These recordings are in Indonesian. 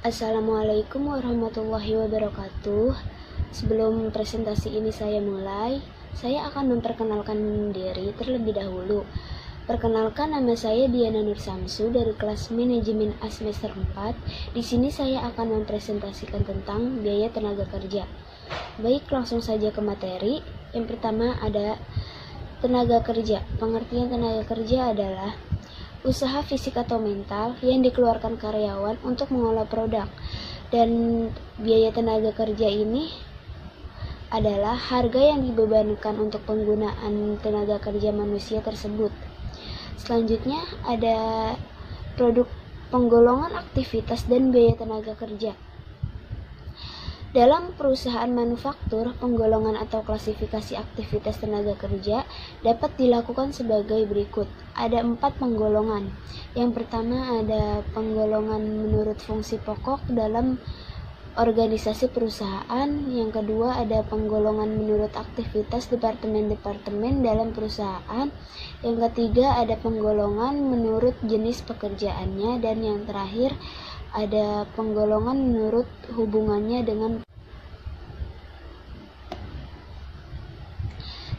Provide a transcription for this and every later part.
Assalamualaikum warahmatullahi wabarakatuh. Sebelum presentasi ini saya mulai, saya akan memperkenalkan diri terlebih dahulu. Perkenalkan, nama saya Diana Nur Samsu dari kelas Manajemen A semester 4. Di sini saya akan mempresentasikan tentang biaya tenaga kerja. Baik, langsung saja ke materi. Yang pertama ada tenaga kerja. Pengertian tenaga kerja adalah usaha fisik atau mental yang dikeluarkan karyawan untuk mengolah produk, dan biaya tenaga kerja ini adalah harga yang dibebankan untuk penggunaan tenaga kerja manusia tersebut. Selanjutnya ada produk penggolongan aktivitas dan biaya tenaga kerja. Dalam perusahaan manufaktur, penggolongan atau klasifikasi aktivitas tenaga kerja dapat dilakukan sebagai berikut. Ada 4 penggolongan. Yang pertama ada penggolongan menurut fungsi pokok dalam organisasi perusahaan. Yang kedua ada penggolongan menurut aktivitas departemen-departemen dalam perusahaan. Yang ketiga ada penggolongan menurut jenis pekerjaannya. Dan yang terakhir ada penggolongan menurut hubungannya dengan.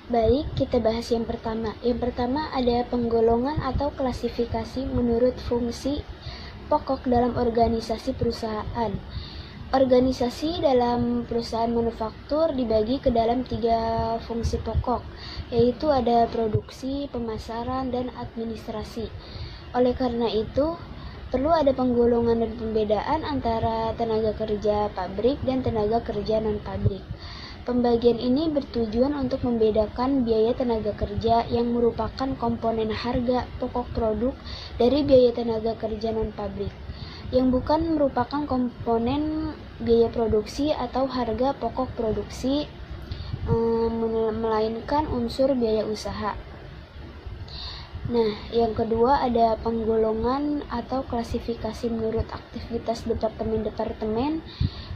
Baik, kita bahas yang pertama. Yang pertama ada penggolongan atau klasifikasi menurut fungsi pokok dalam organisasi perusahaan. Organisasi dalam perusahaan manufaktur dibagi ke dalam 3 fungsi pokok, yaitu ada produksi, pemasaran, dan administrasi. Oleh karena itu, perlu ada penggolongan dan pembedaan antara tenaga kerja pabrik dan tenaga kerja non-pabrik. Pembagian ini bertujuan untuk membedakan biaya tenaga kerja yang merupakan komponen harga pokok produk dari biaya tenaga kerja non-pabrik, yang bukan merupakan komponen biaya produksi atau harga pokok produksi, melainkan unsur biaya usaha. Nah, yang kedua ada penggolongan atau klasifikasi menurut aktivitas departemen-departemen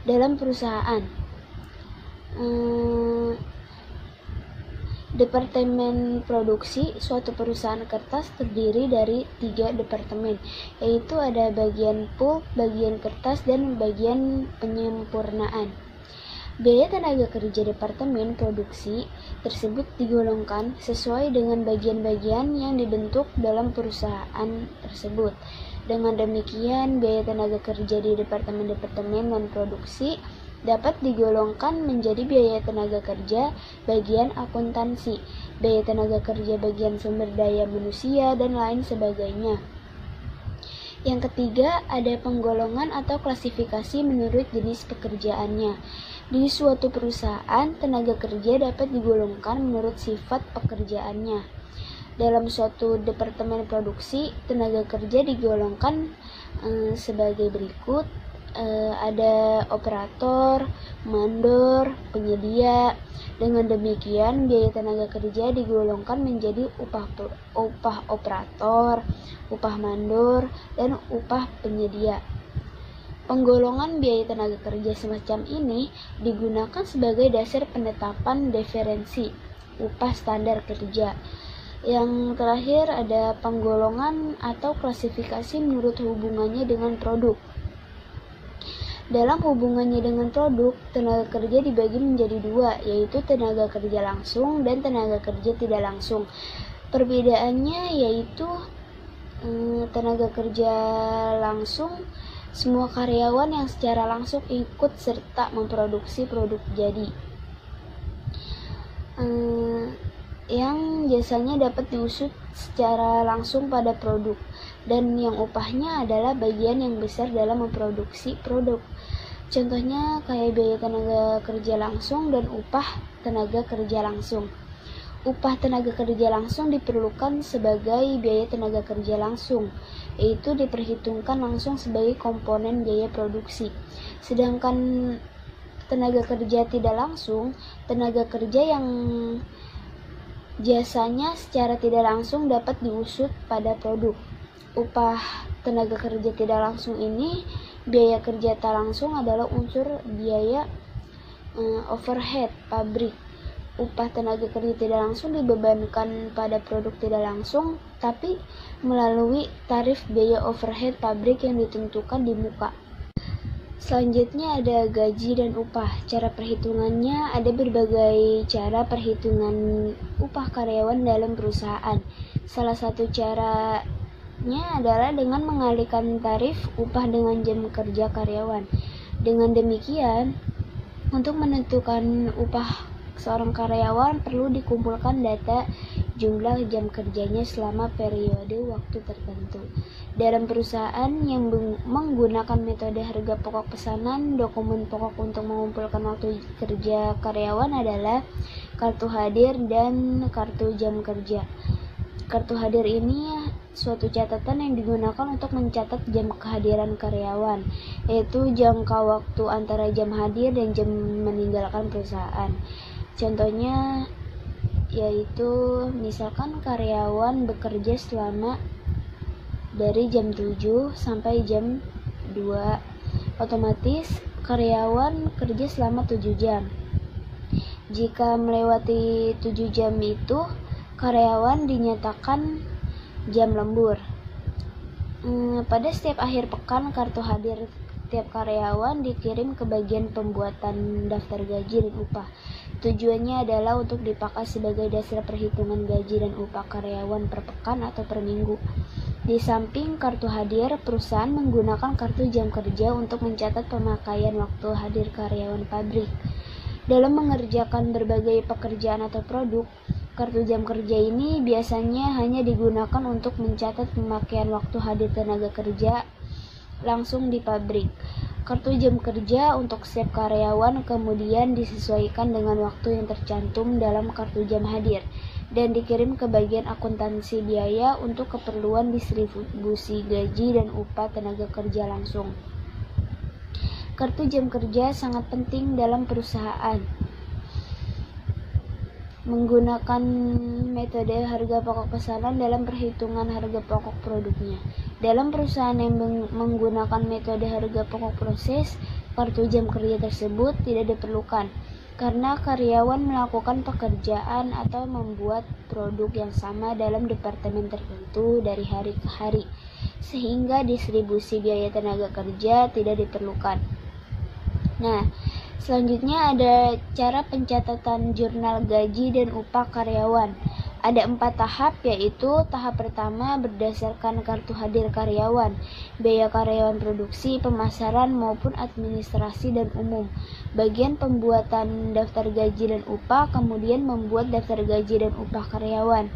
dalam perusahaan. Departemen produksi suatu perusahaan kertas terdiri dari 3 departemen, yaitu ada bagian pulp, bagian kertas, dan bagian penyempurnaan. Biaya tenaga kerja departemen produksi tersebut digolongkan sesuai dengan bagian-bagian yang dibentuk dalam perusahaan tersebut. Dengan demikian, biaya tenaga kerja di departemen-departemen non-produksi dapat digolongkan menjadi biaya tenaga kerja bagian akuntansi, biaya tenaga kerja bagian sumber daya manusia, dan lain sebagainya. Yang ketiga, ada penggolongan atau klasifikasi menurut jenis pekerjaannya. Di suatu perusahaan, tenaga kerja dapat digolongkan menurut sifat pekerjaannya. Dalam suatu departemen produksi, tenaga kerja digolongkan sebagai berikut. Ada operator, mandor, penyedia. Dengan demikian, biaya tenaga kerja digolongkan menjadi upah operator, upah mandor, dan upah penyedia. Penggolongan biaya tenaga kerja semacam ini digunakan sebagai dasar penetapan diferensi upah standar kerja. Yang terakhir ada penggolongan atau klasifikasi menurut hubungannya dengan produk. Dalam hubungannya dengan produk, tenaga kerja dibagi menjadi 2, yaitu tenaga kerja langsung dan tenaga kerja tidak langsung. Perbedaannya yaitu tenaga kerja langsung, semua karyawan yang secara langsung ikut serta memproduksi produk jadi, yang jasanya dapat diusut secara langsung pada produk, dan yang upahnya adalah bagian yang besar dalam memproduksi produk. Contohnya kayak biaya tenaga kerja langsung dan upah tenaga kerja langsung. Upah tenaga kerja langsung diperlukan sebagai biaya tenaga kerja langsung, yaitu diperhitungkan langsung sebagai komponen biaya produksi. Sedangkan tenaga kerja tidak langsung, tenaga kerja yang jasanya secara tidak langsung dapat diusut pada produk. Upah tenaga kerja tidak langsung ini, biaya kerja tak langsung adalah unsur biaya overhead pabrik. Upah tenaga kerja tidak langsung dibebankan pada produk tidak langsung, tapi melalui tarif biaya overhead pabrik yang ditentukan di muka. Selanjutnya ada gaji dan upah. Cara perhitungannya ada berbagai cara perhitungan upah karyawan dalam perusahaan. Salah satu caranya adalah dengan mengalihkan tarif upah dengan jam kerja karyawan. Dengan demikian, untuk menentukan upah seorang karyawan perlu dikumpulkan data jumlah jam kerjanya selama periode waktu tertentu. Dalam perusahaan yang menggunakan metode harga pokok pesanan, dokumen pokok untuk mengumpulkan waktu kerja karyawan adalah kartu hadir dan kartu jam kerja. Kartu hadir ini suatu catatan yang digunakan untuk mencatat jam kehadiran karyawan, yaitu jangka waktu antara jam hadir dan jam meninggalkan perusahaan. Contohnya yaitu misalkan karyawan bekerja selama dari jam 7 sampai jam 2, otomatis karyawan kerja selama 7 jam. Jika melewati 7 jam itu, karyawan dinyatakan jam lembur. Pada setiap akhir pekan, kartu hadir tiap karyawan dikirim ke bagian pembuatan daftar gaji dan upah. Tujuannya adalah untuk dipakai sebagai dasar perhitungan gaji dan upah karyawan per pekan atau per minggu. Di samping kartu hadir, perusahaan menggunakan kartu jam kerja untuk mencatat pemakaian waktu hadir karyawan pabrik. Dalam mengerjakan berbagai pekerjaan atau produk, kartu jam kerja ini biasanya hanya digunakan untuk mencatat pemakaian waktu hadir tenaga kerja langsung di pabrik. Kartu jam kerja untuk setiap karyawan kemudian disesuaikan dengan waktu yang tercantum dalam kartu jam hadir dan dikirim ke bagian akuntansi biaya untuk keperluan distribusi gaji dan upah tenaga kerja langsung. Kartu jam kerja sangat penting dalam perusahaan. Menggunakan metode harga pokok pesanan dalam perhitungan harga pokok produknya. Dalam perusahaan yang menggunakan metode harga pokok proses, kartu jam kerja tersebut tidak diperlukan karena karyawan melakukan pekerjaan atau membuat produk yang sama dalam departemen tertentu dari hari ke hari, sehingga distribusi biaya tenaga kerja tidak diperlukan. Nah, selanjutnya ada cara pencatatan jurnal gaji dan upah karyawan. Ada 4 tahap, yaitu tahap pertama berdasarkan kartu hadir karyawan, biaya karyawan produksi, pemasaran maupun administrasi dan umum. Bagian pembuatan daftar gaji dan upah, kemudian membuat daftar gaji dan upah karyawan.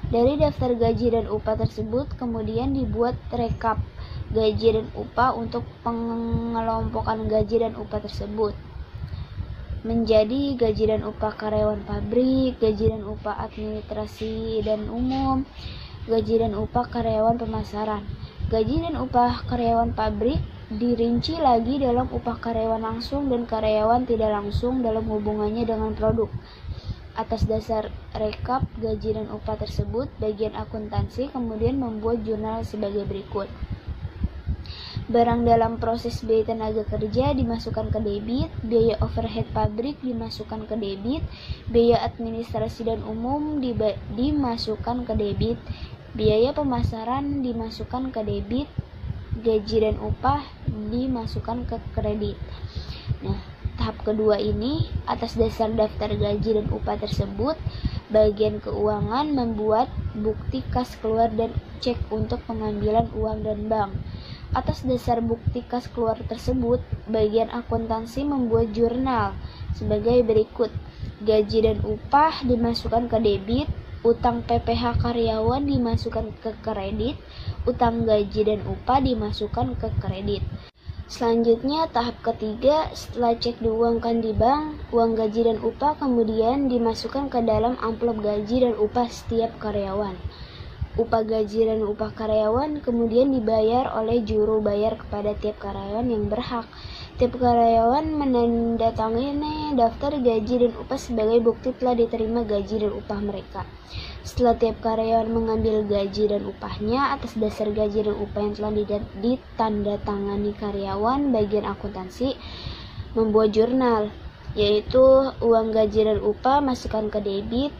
Dari daftar gaji dan upah tersebut kemudian dibuat rekap gaji dan upah untuk pengelompokan gaji dan upah tersebut menjadi gaji dan upah karyawan pabrik, gaji dan upah administrasi dan umum, gaji dan upah karyawan pemasaran. Gaji dan upah karyawan pabrik dirinci lagi dalam upah karyawan langsung dan karyawan tidak langsung dalam hubungannya dengan produk. Atas dasar rekap gaji dan upah tersebut, bagian akuntansi kemudian membuat jurnal sebagai berikut. Barang dalam proses biaya tenaga kerja dimasukkan ke debit, biaya overhead pabrik dimasukkan ke debit, biaya administrasi dan umum dimasukkan ke debit, biaya pemasaran dimasukkan ke debit, gaji dan upah dimasukkan ke kredit. Nah, tahap kedua ini, atas dasar daftar gaji dan upah tersebut, bagian keuangan membuat bukti kas keluar dan cek untuk pengambilan uang dan bank. Atas dasar bukti kas keluar tersebut, bagian akuntansi membuat jurnal sebagai berikut. Gaji dan upah dimasukkan ke debit, utang PPh karyawan dimasukkan ke kredit, utang gaji dan upah dimasukkan ke kredit. Selanjutnya tahap ketiga, setelah cek diuangkan di bank, uang gaji dan upah kemudian dimasukkan ke dalam amplop gaji dan upah setiap karyawan. Upah gaji dan upah karyawan kemudian dibayar oleh juru bayar kepada tiap karyawan yang berhak. Tiap karyawan menandatangani daftar gaji dan upah sebagai bukti telah diterima gaji dan upah mereka. Setelah tiap karyawan mengambil gaji dan upahnya atas dasar gaji dan upah yang telah ditandatangani karyawan, bagian akuntansi membuat jurnal, yaitu uang gaji dan upah masukkan ke debit,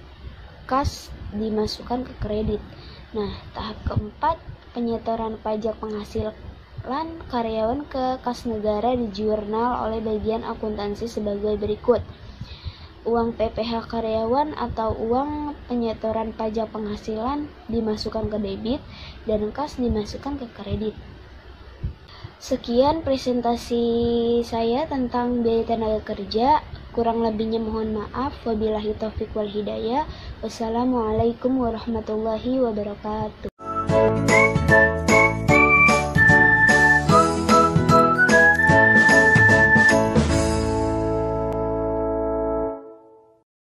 kas dimasukkan ke kredit. Nah, tahap keempat, penyetoran pajak penghasilan karyawan ke kas negara di jurnal oleh bagian akuntansi sebagai berikut. Uang PPh karyawan atau uang penyetoran pajak penghasilan dimasukkan ke debit dan kas dimasukkan ke kredit. Sekian presentasi saya tentang biaya tenaga kerja. Kurang lebihnya mohon maaf. Wabillahi taufiq wal hidayah. Wassalamualaikum warahmatullahi wabarakatuh.